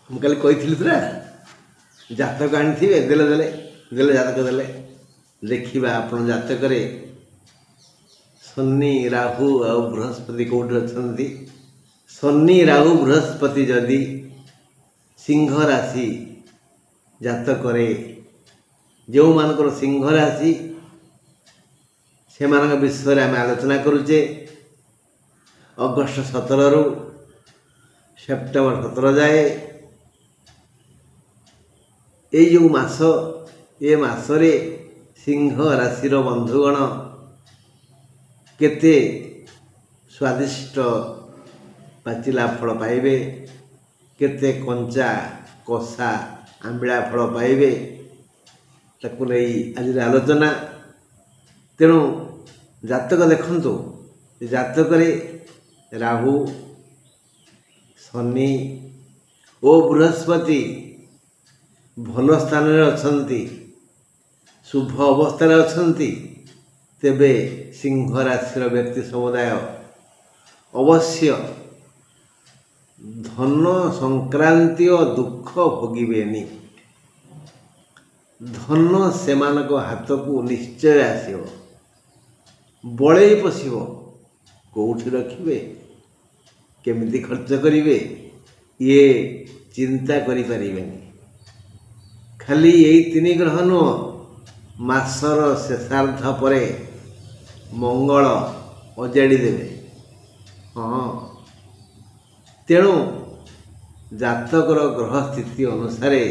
ମୁଁ କାଲି କହିଥିଲି ପରା ଜାତକ ଆଣିଥିବେ ଦେଲେ ଜାତକ ଦେଲେ ଦେଖିବା ଆପଣ ଜାତକରେ ଶନି ରାହୁ ଆଉ ବୃହସ୍ପତି କେଉଁଠି ଅଛନ୍ତି। ଶନି ରାହୁ ବୃହସ୍ପତି ଯଦି ସିଂହ ରାଶି ଜାତକରେ ଯେଉଁମାନଙ୍କର ସିଂହ ରାଶି ସେମାନଙ୍କ ବିଷୟରେ ଆମେ ଆଲୋଚନା କରୁଛେ। ଅଗଷ୍ଟ 17ରୁ ସେପ୍ଟେମ୍ବର 17 ଯାଏ ଏଇ ଯେଉଁ ମାସ, ଏ ମାସରେ ସିଂହ ରାଶିର ବନ୍ଧୁଗଣ କେତେ ସ୍ୱାଦିଷ୍ଟ ପାଚିଲା ଫଳ ପାଇବେ, କେତେ କଞ୍ଚା କଷା ଆମ୍ବିଳା ଫଳ ପାଇବେ, ତାକୁ ନେଇ ଆଜିର ଆଲୋଚନା। ତେଣୁ ଜାତକ ଦେଖନ୍ତୁ, ଜାତକରେ ରାହୁ, ଶନି ଓ ବୃହସ୍ପତି ଭଲ ସ୍ଥାନରେ ଅଛନ୍ତି, ଶୁଭ ଅବସ୍ଥାରେ ଅଛନ୍ତି, ତେବେ ସିଂହ ରାଶିର ବ୍ୟକ୍ତି ସମୁଦାୟ ଅବଶ୍ୟ ଧନ ସଂକ୍ରାନ୍ତୀୟ ଦୁଃଖ ଭୋଗିବେନି। ଧନ ସେମାନଙ୍କ ହାତକୁ ନିଶ୍ଚୟ ଆସିବ, ବଳେଇ ପଶିବ। କେଉଁଠି ରଖିବେ, କେମିତି ଖର୍ଚ୍ଚ କରିବେ, ଇଏ ଚିନ୍ତା କରିପାରିବେନି। ଖାଲି ଏଇ 3 ଗ୍ରହ ନୁହଁ, ମାସର ଶେଷାର୍ଦ୍ଧ ପରେ ମଙ୍ଗଳ ଅଜାଡ଼ି ଦେବେ। ତେଣୁ ଜାତକର ଗ୍ରହ ସ୍ଥିତି ଅନୁସାରେ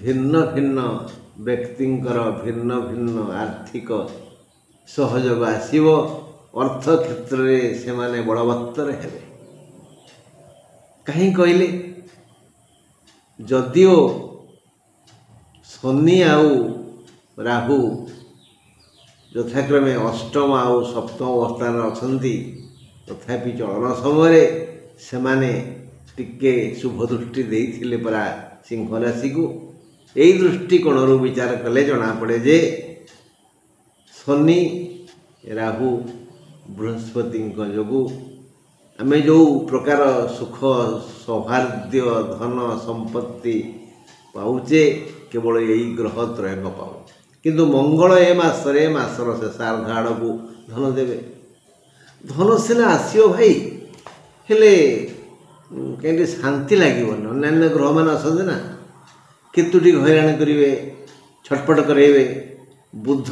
ଭିନ୍ନ ଭିନ୍ନ ବ୍ୟକ୍ତିଙ୍କର ଭିନ୍ନ ଭିନ୍ନ ଆର୍ଥିକ ସହଯୋଗ ଆସିବ। ଅର୍ଥ କ୍ଷେତ୍ରରେ ସେମାନେ ବଳବତ୍ତର ହେବେ। କାହିଁ କହିଲେ, ଯଦିଓ ଶନି ଆଉ ରାହୁ ଯଥାକ୍ରମେ ଅଷ୍ଟମ ଆଉ ସପ୍ତମ ଅବସ୍ଥାନରେ ଅଛନ୍ତି, ତଥାପି ଚଳନ ସମୟରେ ସେମାନେ ଟିକେ ଶୁଭ ଦୃଷ୍ଟି ଦେଇଥିଲେ ପରା ସିଂହ ରାଶିକୁ। ଏହି ଦୃଷ୍ଟିକୋଣରୁ ବିଚାର କଲେ ଜଣାପଡ଼େ ଯେ ଶନି ରାହୁ ବୃହସ୍ପତିଙ୍କ ଯୋଗୁଁ ଆମେ ଯେଉଁ ପ୍ରକାର ସୁଖ ସୌହାର୍ଦ୍ଦ୍ୟ ଧନ ସମ୍ପତ୍ତି ପାଉଛେ, କେବଳ ଏଇ ଗ୍ରହ ତ୍ରୟଙ୍କ ପାଉ। କିନ୍ତୁ ମଙ୍ଗଳ ଏ ମାସର ଶେଷାର୍ଦ୍ଧ ଆଡ଼କୁ ଧନ ଦେବେ। ଧନ ସିନା ଆସିବ ଭାଇ, ହେଲେ କେମିତି ଶାନ୍ତି ଲାଗିବନି। ଅନ୍ୟାନ୍ୟ ଗ୍ରହମାନେ ଅଛନ୍ତି ନା, କେତୁ ଟିକେ ହଇରାଣ କରିବେ, ଛଟପଟ କରାଇବେ। ବୁଧ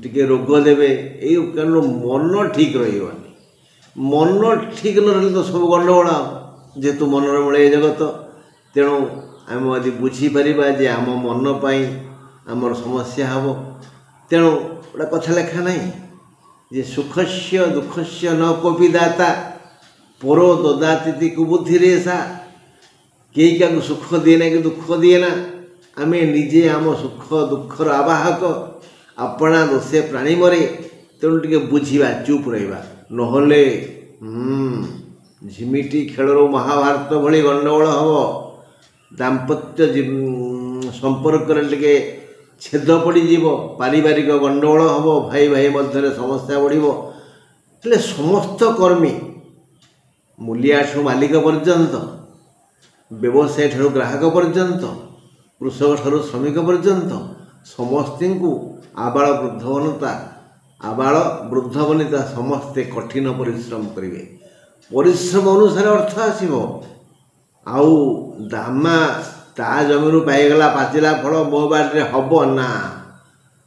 ଟିକେ ରୋଗ ଦେବେ। ଏଇ କାରଣ ମନ ଠିକ୍ ରହିବନି। ମନ ଠିକ୍ ନ ରହିଲେ ତ ସବୁ ଗଣ୍ଡଗୋଳ, ଯେହେତୁ ମନର ମୂଳେ ଏ ଜଗତ। ତେଣୁ ଆମେ ଯଦି ବୁଝିପାରିବା ଯେ ଆମ ମନ ପାଇଁ ଆମର ସମସ୍ୟା ହେବ, ତେଣୁ ଗୋଟେ କଥା ଲେଖା ନାହିଁ ଯେ ସୁଖସ୍ୟ ଦୁଃଖସ୍ୟ ନ କୋପି ଦାତା ପରୋ ଦଦାତିଥି କୁବୁଦ୍ଧିରେ ସା। କେହି କାହାକୁ ସୁଖ ଦିଏ ନା କି ଦୁଃଖ ଦିଏ ନା। ଆମେ ନିଜେ ଆମ ସୁଖ ଦୁଃଖର ଆବାହକ। ଆପଣା ଦୋଷେ ପ୍ରାଣୀ ମରେ। ତେଣୁ ଟିକେ ବୁଝିବା, ଚୁପ୍ ରହିବା। ନହେଲେ ଝିମିଟି ଖେଳରୁ ମହାଭାରତ ଭଳି ଗଣ୍ଡଗୋଳ ହେବ। ଦାମ୍ପତ୍ୟ ସମ୍ପର୍କରେ ଟିକେ ଛେଦ ପଡ଼ିଯିବ, ପାରିବାରିକ ଗଣ୍ଡଗୋଳ ହେବ, ଭାଇ ଭାଇ ମଧ୍ୟରେ ସମସ୍ୟା ବଢ଼ିବ। ହେଲେ ସମସ୍ତ କର୍ମୀ, ମୂଲିଆଠୁ ମାଲିକ ପର୍ଯ୍ୟନ୍ତ, ବ୍ୟବସାୟୀ ଠାରୁ ଗ୍ରାହକ ପର୍ଯ୍ୟନ୍ତ, କୃଷକ ଠାରୁ ଶ୍ରମିକ ପର୍ଯ୍ୟନ୍ତ ସମସ୍ତଙ୍କୁ ଆବାଳ ବୃଦ୍ଧ ବନିତା ସମସ୍ତେ କଠିନ ପରିଶ୍ରମ କରିବେ। ପରିଶ୍ରମ ଅନୁସାରେ ଅର୍ଥ ଆସିବ। ଆଉ ଦାମା ତା ଜମିରୁ ପାଇଗଲା ପାଚିଲା ଫଳ ମୋ ବାଡ଼ିରେ ହେବ ନା।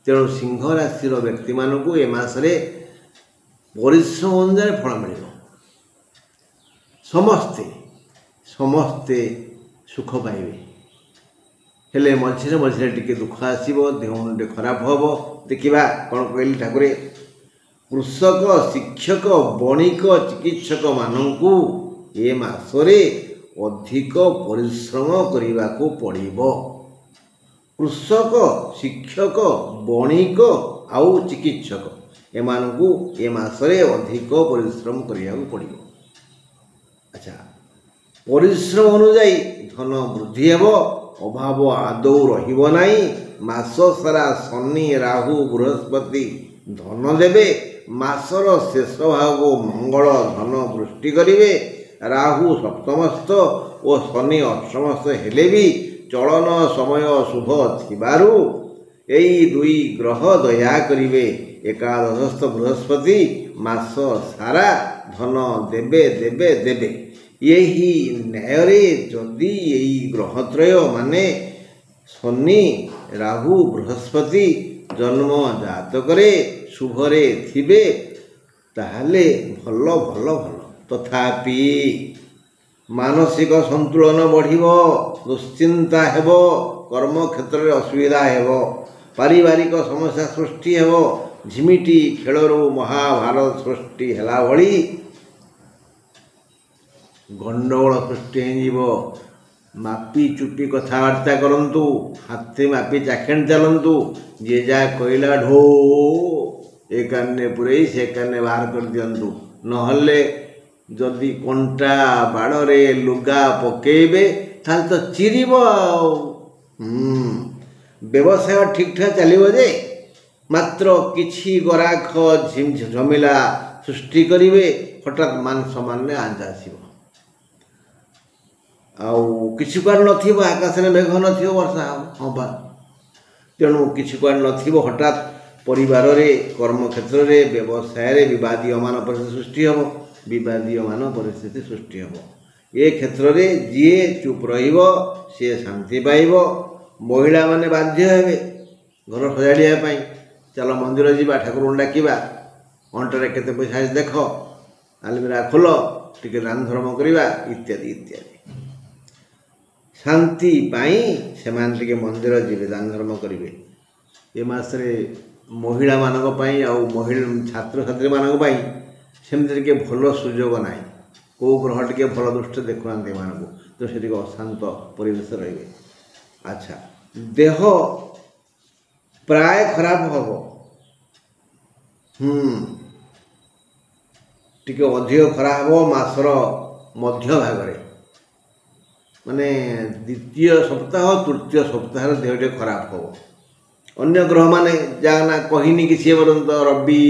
ତେଣୁ ସିଂହ ରାଶିର ବ୍ୟକ୍ତିମାନଙ୍କୁ ଏ ମାସରେ ପରିଶ୍ରମ ଅନୁଯାୟୀ ଫଳ ମିଳିବ। ସମସ୍ତେ ସୁଖ ପାଇବେ। ହେଲେ ମଝିରେ ମଝିରେ ଟିକେ ଦୁଃଖ ଆସିବ, ଦେହ ମୁଣ୍ଡ ଖରାପ ହେବ। ଦେଖିବା କ'ଣ କହିଲେ ଠାକୁରେ। କୃଷକ, ଶିକ୍ଷକ, ବଣିକ, ଚିକିତ୍ସକମାନଙ୍କୁ ଏ ମାସରେ ଅଧିକ ପରିଶ୍ରମ କରିବାକୁ ପଡ଼ିବ। କୃଷକ, ଶିକ୍ଷକ, ବଣିକ ଆଉ ଚିକିତ୍ସକ ଏମାନଙ୍କୁ ଏ ମାସରେ ଅଧିକ ପରିଶ୍ରମ କରିବାକୁ ପଡ଼ିବ। ଆଚ୍ଛା, ପରିଶ୍ରମ ଅନୁଯାୟୀ ଧନ ବୃଦ୍ଧି ହେବ, ଅଭାବ ଆଦୌ ରହିବ ନାହିଁ। ମାସ ସାରା ଶନି ରାହୁ ବୃହସ୍ପତି ଧନ ଦେବେ। ମାସର ଶେଷ ଭାଗକୁ ମଙ୍ଗଳ ଧନ ବୃଷ୍ଟି କରିବେ। ରାହୁ ସପ୍ତମସ୍ଥ ଓ ଶନି ଅଷ୍ଟମସ୍ଥ ହେଲେ ବି ଚଳନ ସମୟ ଶୁଭ ଥିବାରୁ ଏଇ ଦୁଇ ଗ୍ରହ ଦୟା କରିବେ। ଏକାଦଶସ୍ଥ ବୃହସ୍ପତି ମାସ ସାରା ଧନ ଦେବେ ଦେବେ ଦେବେ। ଏହି ନ୍ୟାୟରେ ଯଦି ଏଇ ଗ୍ରହତ୍ରୟ ମାନେ ଶନି ରାହୁ ବୃହସ୍ପତି ଜନ୍ମ ଜାତକରେ ଶୁଭରେ ଥିବେ ତାହେଲେ ଭଲ ଭଲ ଭଲ। ତଥାପି ମାନସିକ ସନ୍ତୁଳନ ବଢ଼ିବ, ଦୁଶ୍ଚିନ୍ତା ହେବ, କର୍ମକ୍ଷେତ୍ରରେ ଅସୁବିଧା ହେବ, ପାରିବାରିକ ସମସ୍ୟା ସୃଷ୍ଟି ହେବ, ଝିମିଟି ଖେଳରୁ ମହାଭାରତ ସୃଷ୍ଟି ହେଲା ଭଳି ଗଣ୍ଡଗୋଳ ସୃଷ୍ଟି ହେଇଯିବ। ମାପି ଚୁପି କଥାବାର୍ତ୍ତା କରନ୍ତୁ, ହାତେ ମାପି ଚାଖେଣ୍ଡ ଚାଲନ୍ତୁ। ଯିଏ ଯାହା କହିଲା ଢୋ ଏ କାନରେ ପୁରେଇ ସେ କାନରେ ବାହାର କରିଦିଅନ୍ତୁ। ନହେଲେ ଯଦି କଣ୍ଟା ବାଡ଼ରେ ଲୁଗା ପକେଇବେ ତାହେଲେ ତ ଚିରିବ ଆଉ। ବ୍ୟବସାୟ ଠିକ୍ଠାକ୍ ଚାଲିବ ଯେ ମାତ୍ର କିଛି ଗରାଖ ଝମିଲା ସୃଷ୍ଟି କରିବେ, ହଠାତ୍ ମାନ ସମ୍ମାନରେ ଆଞ୍ଚ ଆସିବ। ଆଉ କିଛି କୁଆଡ଼େ ନଥିବ, ଆକାଶରେ ମେଘ ନଥିବ, ବର୍ଷା ହବା। ତେଣୁ କିଛି କୁଆଡ଼େ ନଥିବ, ହଠାତ୍ ପରିବାରରେ, କର୍ମକ୍ଷେତ୍ରରେ, ବ୍ୟବସାୟରେ ବିବାଦୀୟମାନ ପରିସ୍ଥିତି ସୃଷ୍ଟି ହେବ। ବିବାଦୀୟମାନ ପରିସ୍ଥିତି ସୃଷ୍ଟି ହେବ। ଏ କ୍ଷେତ୍ରରେ ଯିଏ ଚୁପ୍ ରହିବ ସିଏ ଶାନ୍ତି ପାଇବ। ମହିଳାମାନେ ବାଧ୍ୟ ହେବେ ଘର ସଜାଡ଼ିବା ପାଇଁ। ଚାଲ ମନ୍ଦିର ଯିବା, ଠାକୁରଙ୍କୁ ଡାକିବା, ଅଣ୍ଟାରେ କେତେ ପଇସା ଅଛି ଦେଖ, ଆଲମିରା ଖୋଲ, ଟିକେ ଦାନ ଧର୍ମ କରିବା ଇତ୍ୟାଦି ଇତ୍ୟାଦି। ଶାନ୍ତି ପାଇଁ ସେମାନେ ଟିକେ ମନ୍ଦିର ଯିବେ, ଦାନ ଧର୍ମ କରିବେ। ଏ ମାସରେ ମହିଳାମାନଙ୍କ ପାଇଁ ଆଉ ଛାତ୍ରଛାତ୍ରୀମାନଙ୍କ ପାଇଁ ସେମିତି ଟିକେ ଭଲ ସୁଯୋଗ ନାହିଁ। କେଉଁ ଗ୍ରହ ଟିକେ ଭଲ ଦୃଷ୍ଟି ଦେଖୁନାହାନ୍ତି ଏମାନଙ୍କୁ, ତ ସେ ଟିକେ ଅଶାନ୍ତ ପରିବେଶ ରହିବେ। ଆଚ୍ଛା, ଦେହ ପ୍ରାୟ ଖରାପ ହେବ, ଟିକେ ଅଧିକ ଖରାପ ହେବ ମାସର ମଧ୍ୟ ଭାଗରେ, ମାନେ ଦ୍ୱିତୀୟ ସପ୍ତାହ ତୃତୀୟ ସପ୍ତାହରେ ଦେହ ଟିକେ ଖରାପ ହେବ। ଅନ୍ୟ ଗ୍ରହମାନେ ଯାହା ନା କହିନି କିଛି ପର୍ଯ୍ୟନ୍ତ ରବି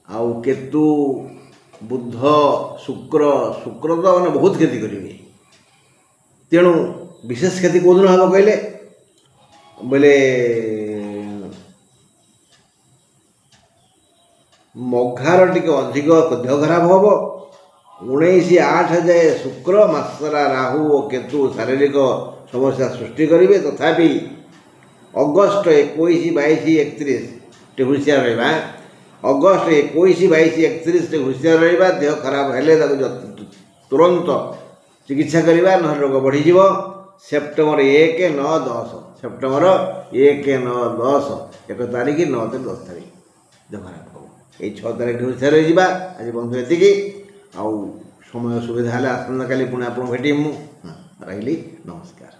ଆଉ କେତୁ ବୁଧ ଶୁକ୍ର ତ ମାନେ ବହୁତ କ୍ଷତି କରିବେ। ତେଣୁ ବିଶେଷ କ୍ଷତି କେଉଁଦିନ ହେବ କହିଲେ, ବୋଇଲେ ମଘାର ଟିକେ ଅଧିକ ଦେହ ଖରାପ ହେବ। 19/8 ଯାଏ ଶୁକ୍ର ମାସରା ରାହୁ ଓ କେତୁ ଶାରୀରିକ ସମସ୍ୟା ସୃଷ୍ଟି କରିବେ। ତଥାପି ଅଗଷ୍ଟ 21, 22, 31 ଟିକେ ହୁସିଆର ରହିବା। ଅଗଷ୍ଟ 21, 22, 31 ହୁସିଆର ରହିବା। ଦେହ ଖରାପ ହେଲେ ତାକୁ ତୁରନ୍ତ ଚିକିତ୍ସା କରିବା, ନହେଲେ ରୋଗ ବଢ଼ିଯିବ। ସେପ୍ଟେମ୍ବର 1, 9, 10 ସେପ୍ଟେମ୍ବର 1, 9, 10 1 ତାରିଖ 9, 10 ତାରିଖ ଦେହ ଖରାପ ହେବ। ଏଇ 6 ତାରିଖ ହୁସିଆର ରହିଯିବା। ଆଜି ବନ୍ଧୁ ଏତିକି। ଆଉ ସମୟ ସୁବିଧା ହେଲେ ଆସନ୍ତାକାଲି ପୁଣି ଆପଣଙ୍କୁ ଭେଟିବି ମୁଁ। ରହିଲି, ନମସ୍କାର।